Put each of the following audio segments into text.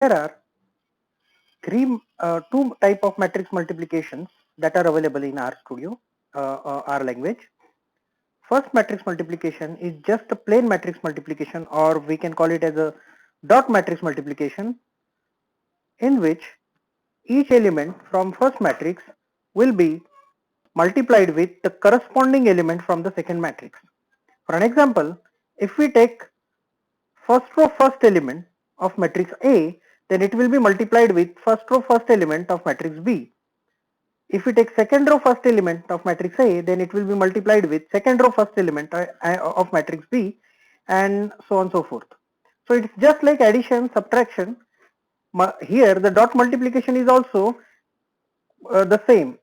There are two type of matrix multiplications that are available in RStudio, R language. First matrix multiplication is just a plain matrix multiplication, or we can call it as a dot matrix multiplication, in which each element from first matrix will be multiplied with the corresponding element from the second matrix. For an example, if we take first row first element of matrix A, then it will be multiplied with first row first element of matrix B. If we take second row first element of matrix A, then it will be multiplied with second row first element of matrix B, and so on and so forth. So it's just like addition, subtraction. Here the dot multiplication is also the same.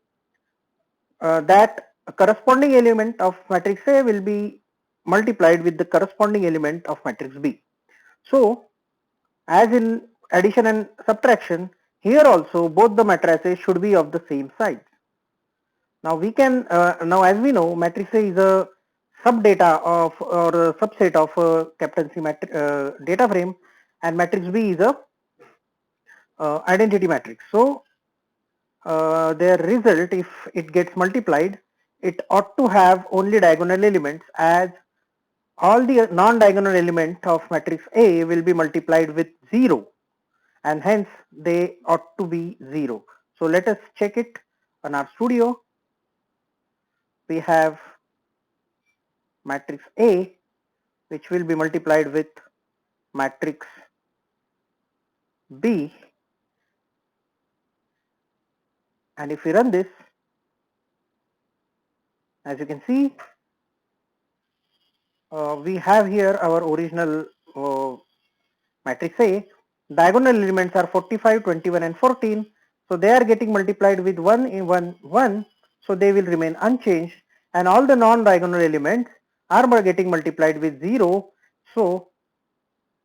That corresponding element of matrix A will be multiplied with the corresponding element of matrix B. So as in addition and subtraction, here also both the matrices should be of the same size. Now we can now, as we know, matrix A is a subdata of, or a subset of a capital C data frame, and matrix B is a identity matrix. So their result, if it gets multiplied, it ought to have only diagonal elements, as all the non-diagonal element of matrix A will be multiplied with 0, and hence they ought to be 0. So let us check it on RStudio. We have matrix A, which will be multiplied with matrix B, and if we run this, as you can see, we have here our original matrix A. Diagonal elements are 45, 21 and 14, so they are getting multiplied with 1 in 1, 1, so they will remain unchanged, and all the non-diagonal elements are getting multiplied with 0, so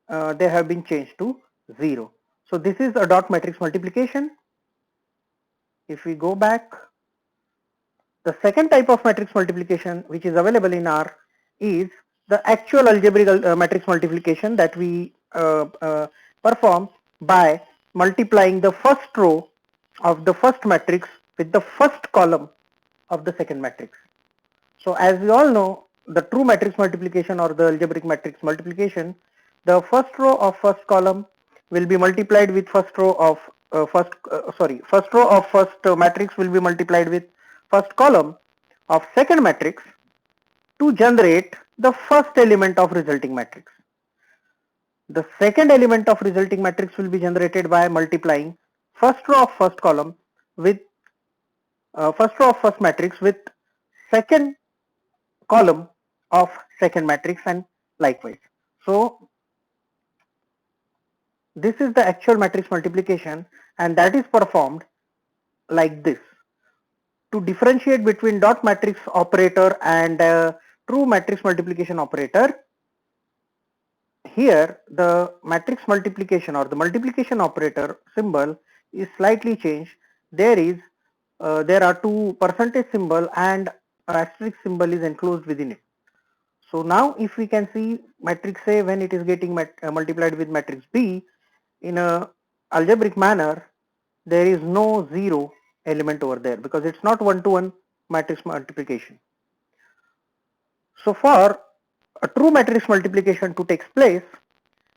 they have been changed to 0. So this is a dot matrix multiplication. If we go back, the second type of matrix multiplication which is available in R is the actual algebraic matrix multiplication that we perform by multiplying the first row of the first matrix with the first column of the second matrix. So as we all know, the true matrix multiplication or the algebraic matrix multiplication, the first row of first column will be multiplied with first row of first row of first matrix will be multiplied with first column of second matrix to generate the first element of resulting matrix. The second element of resulting matrix will be generated by multiplying first row of first column with first row of first matrix with second column of second matrix, and likewise. So this is the actual matrix multiplication, and that is performed like this. To differentiate between dot matrix operator and true matrix multiplication operator, here the matrix multiplication or the multiplication operator symbol is slightly changed. There are two percentage symbol and asterisk symbol is enclosed within it. So now if we can see matrix A, when it is getting multiplied with matrix B in a algebraic manner, there is no 0 element over there because it's not one-to-one matrix multiplication. So for a true matrix multiplication to take place,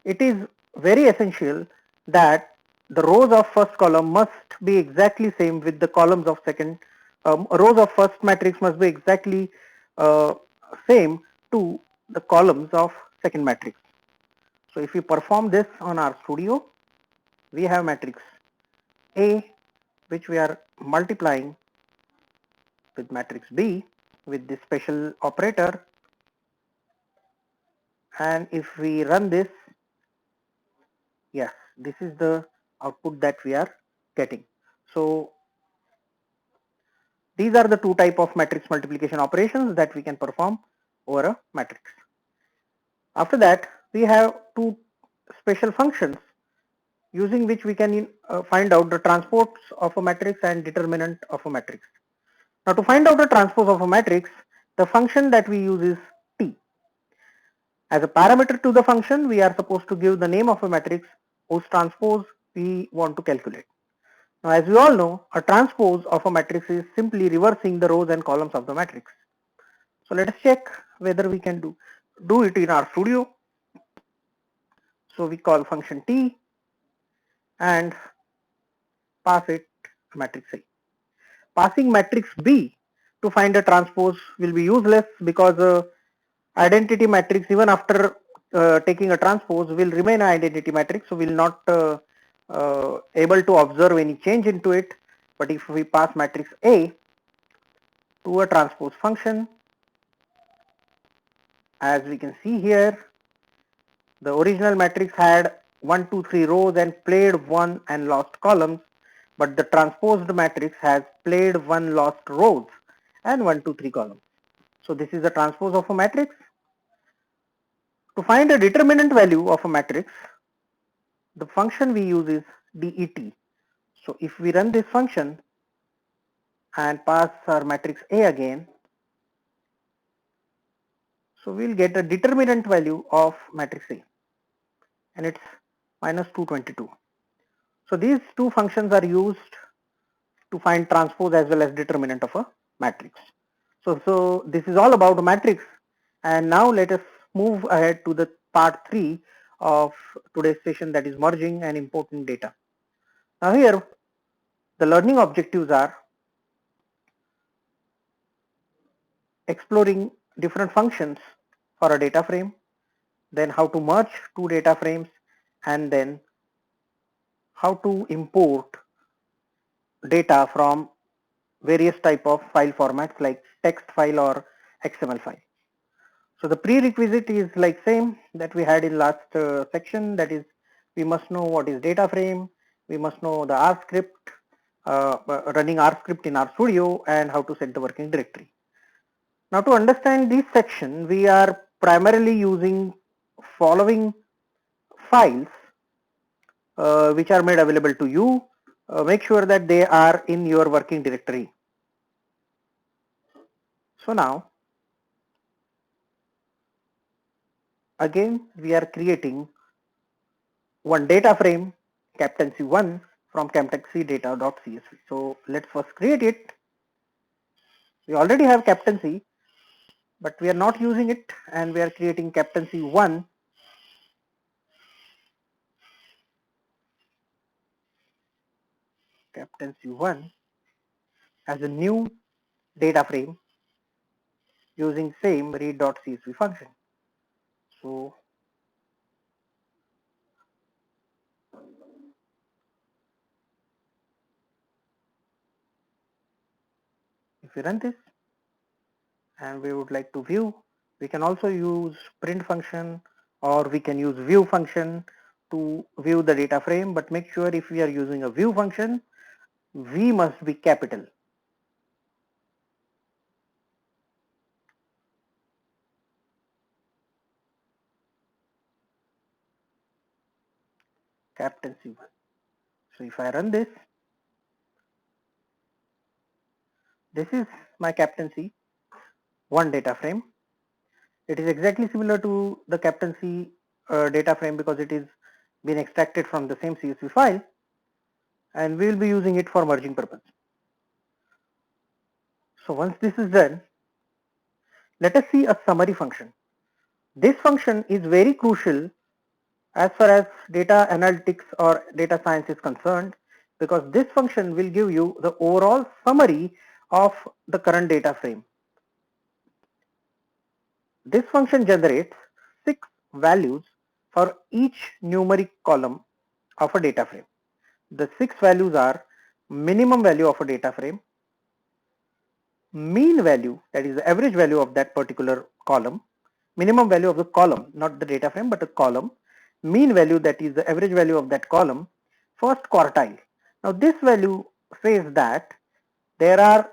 it is very essential that the rows of first column must be exactly same with the columns of second. Rows of first matrix must be exactly same to the columns of second matrix. So if we perform this on RStudio, we have matrix A, which we are multiplying with matrix B with this special operator, and if we run this, yes, this is the output that we are getting. So these are the two type of matrix multiplication operations that we can perform over a matrix. After that, we have two special functions using which we can find out the transpose of a matrix and determinant of a matrix. Now to find out the transpose of a matrix, the function that we use is T. As a parameter to the function, we are supposed to give the name of a matrix whose transpose we want to calculate. Now, as we all know, a transpose of a matrix is simply reversing the rows and columns of the matrix. So let us check whether we can do it in RStudio. So we call function T and pass it matrix A. Passing matrix B to find a transpose will be useless because identity matrix, even after taking a transpose, will remain an identity matrix, so we will not able to observe any change into it. But if we pass matrix A to a transpose function, as we can see here, the original matrix had 1, 2, 3 rows and played 1 and lost columns, but the transposed matrix has played 1 lost rows and 1, 2, 3 columns. So this is the transpose of a matrix. To find a determinant value of a matrix, the function we use is det. So if we run this function and pass our matrix A again, so we'll get a determinant value of matrix A, and it's minus 222. So these two functions are used to find transpose as well as determinant of a matrix. So this is all about a matrix, and now let us move ahead to the part 3 of today's session, that is merging and importing data. Now here the learning objectives are exploring different functions for a data frame, then how to merge two data frames, and then how to import data from various type of file formats like text file or XML file. So the prerequisite is like same that we had in last section, that is we must know what is data frame, we must know the R script, running R script in RStudio, and how to set the working directory. Now to understand this section, we are primarily using following files which are made available to you. Make sure that they are in your working directory. So now again we are creating one data frame, captaincy1, from captaincy-data.csv. So let's first create it. We already have captaincy, but we are not using it, and we are creating captaincy1 as a new data frame using same read.csv function. So if we run this and we would like to view, we can also use print function, or we can use view function to view the data frame, but make sure if we are using a view function, V must be capital. Captaincy1. So if I run this, this is my captaincy one data frame. It is exactly similar to the captaincy data frame because it is been extracted from the same CSV file, and we will be using it for merging purpose. So once this is done, let us see a summary function. This function is very crucial as far as data analytics or data science is concerned, because this function will give you the overall summary of the current data frame. This function generates 6 values for each numeric column of a data frame. The 6 values are minimum value of a data frame, mean value, that is the average value of that particular column, minimum value of the column, not the data frame but the column, mean value, that is the average value of that column, first quartile. Now this value says that there are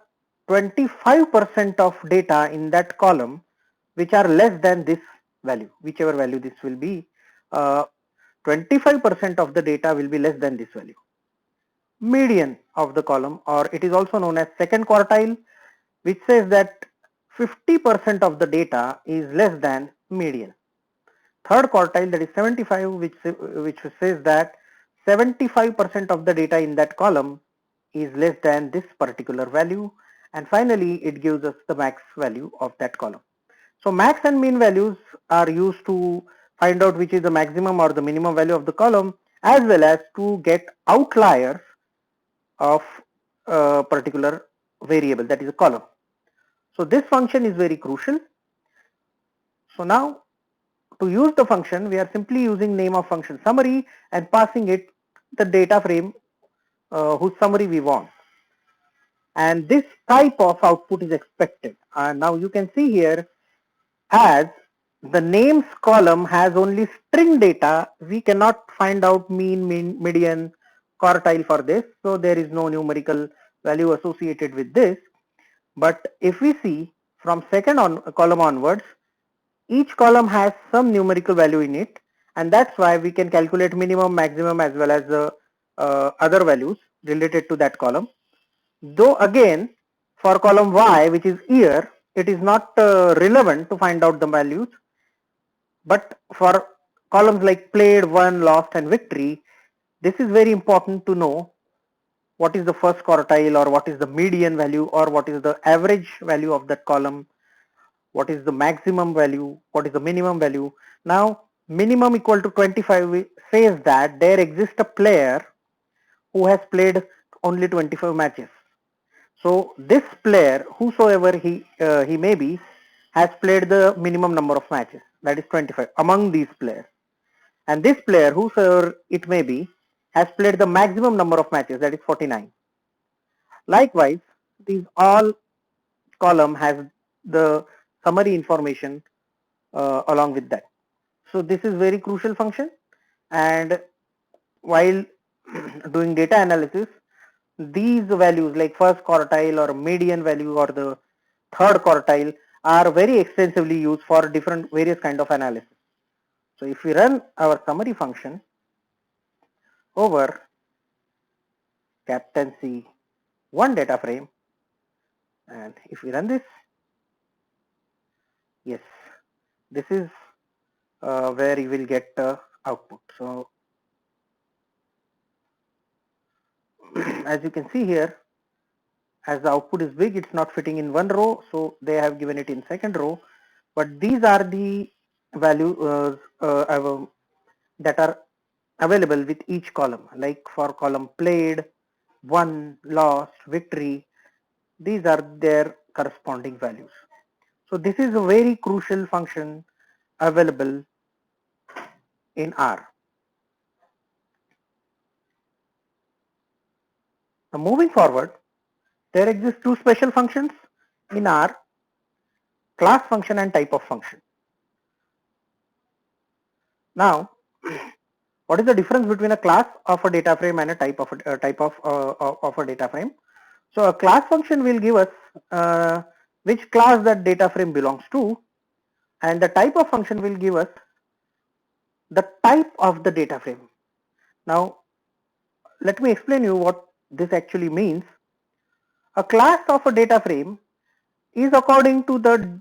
25% of data in that column which are less than this value, whichever value this will be. 25% of the data will be less than this value. Median of the column, or it is also known as second quartile, which says that 50% of the data is less than median. Third quartile, that is 75, which says that 75% of the data in that column is less than this particular value, and finally it gives us the max value of that column. So max and min values are used to find out which is the maximum or the minimum value of the column, as well as to get outliers of a particular variable, that is a column. So this function is very crucial. So now to use the function, we are simply using name of function summary and passing it the data frame whose summary we want. And this type of output is expected. And now you can see here, as the names column has only string data, we cannot find out mean, median, quartile for this. So there is no numerical value associated with this. But if we see from second column onwards, each column has some numerical value in it, and that's why we can calculate minimum, maximum, as well as the other values related to that column. Though again, for column Y, which is year, it is not relevant to find out the values, but for columns like played, won, lost, and victory, this is very important to know what is the first quartile, or what is the median value, or what is the average value of that column, what is the maximum value, what is the minimum value. Now minimum equal to 25 says that there exists a player who has played only 25 matches. So this player, whosoever he may be, has played the minimum number of matches, that is 25 among these players. And this player, whosoever it may be, has played the maximum number of matches, that is 49. Likewise, these all column has the summary information along with that. So this is very crucial function, and while doing data analysis, these values like first quartile or median value or the third quartile are very extensively used for different various kind of analysis. So if we run our summary function over captaincy 1 data frame, and if we run this, yes, this is where you will get output. So as you can see here, as the output is big, it's not fitting in one row, so they have given it in second row. But these are the values that are available with each column. Like for column played, won, lost, victory, these are their corresponding values. So this is a very crucial function available in R. Now moving forward, there exist two special functions in R: class function and type of function. Now, what is the difference between a class of a data frame and a type of a data frame? So a class function will give us which class that data frame belongs to, and the type of function will give us the type of the data frame. Now, let me explain you what this actually means. A class of a data frame is according to the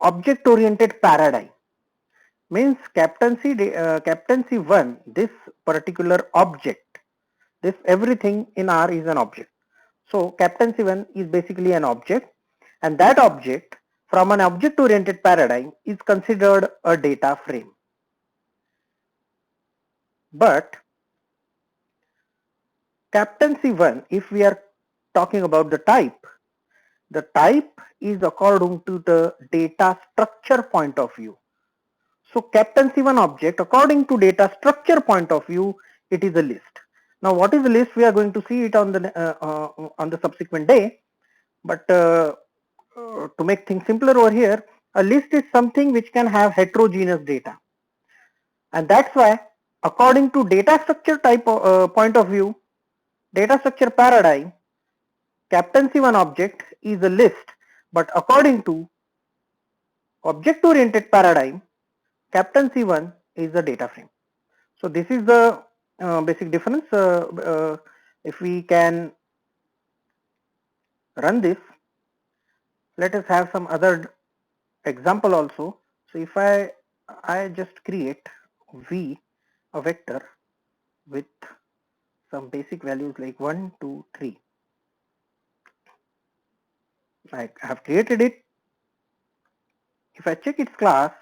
object-oriented paradigm. Means captaincy 1, this particular object, this everything in R is an object. So captaincy 1 is basically an object, and that object from an object-oriented paradigm is considered a data frame. But captaincy 1, if we are talking about the type is according to the data structure point of view. So captaincy 1 object, according to data structure point of view, it is a list. Now what is the list? We are going to see it on the subsequent day. But to make things simpler over here, a list is something which can have heterogeneous data. And that's why according to data structure type point of view, data structure paradigm, captaincy 1 object is a list. But according to object oriented paradigm, captaincy 1 is a data frame. So this is the basic difference. If we can run this, let us have some other example also. So if I just create V, a vector, with some basic values like 1, 2, 3. I have created it. If I check its class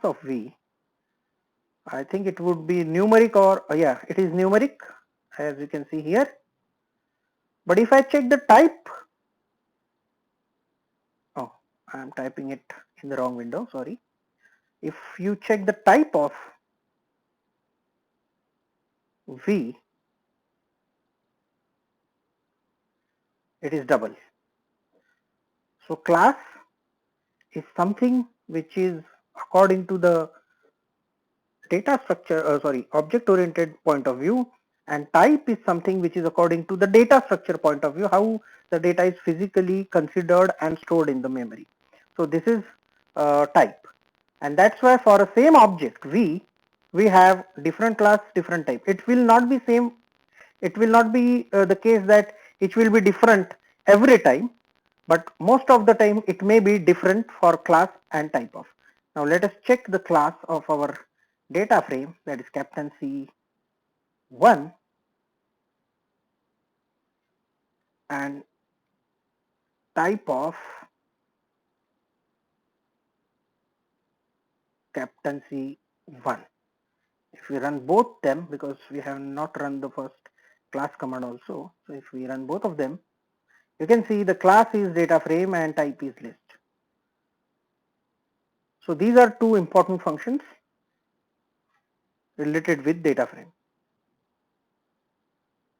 of V, I think it would be numeric, or yeah, it is numeric, as you can see here. But if I check the type, oh, I am typing it in the wrong window, sorry. If you check the type of V, it is double. So class is something which is according to the data structure, object oriented point of view, and type is something which is according to the data structure point of view, how the data is physically considered and stored in the memory. So this is type, and that's why for a same object V, we have different class, different type. It will not be same, it will not be the case that it will be different every time, but most of the time it may be different for class and type of. Now let us check the class of our data frame, that is captaincy1, and type of captaincy1. If we run both them, because we have not run the first class command also, so if we run both of them, you can see the class is data frame and type is list. So these are two important functions related with data frame.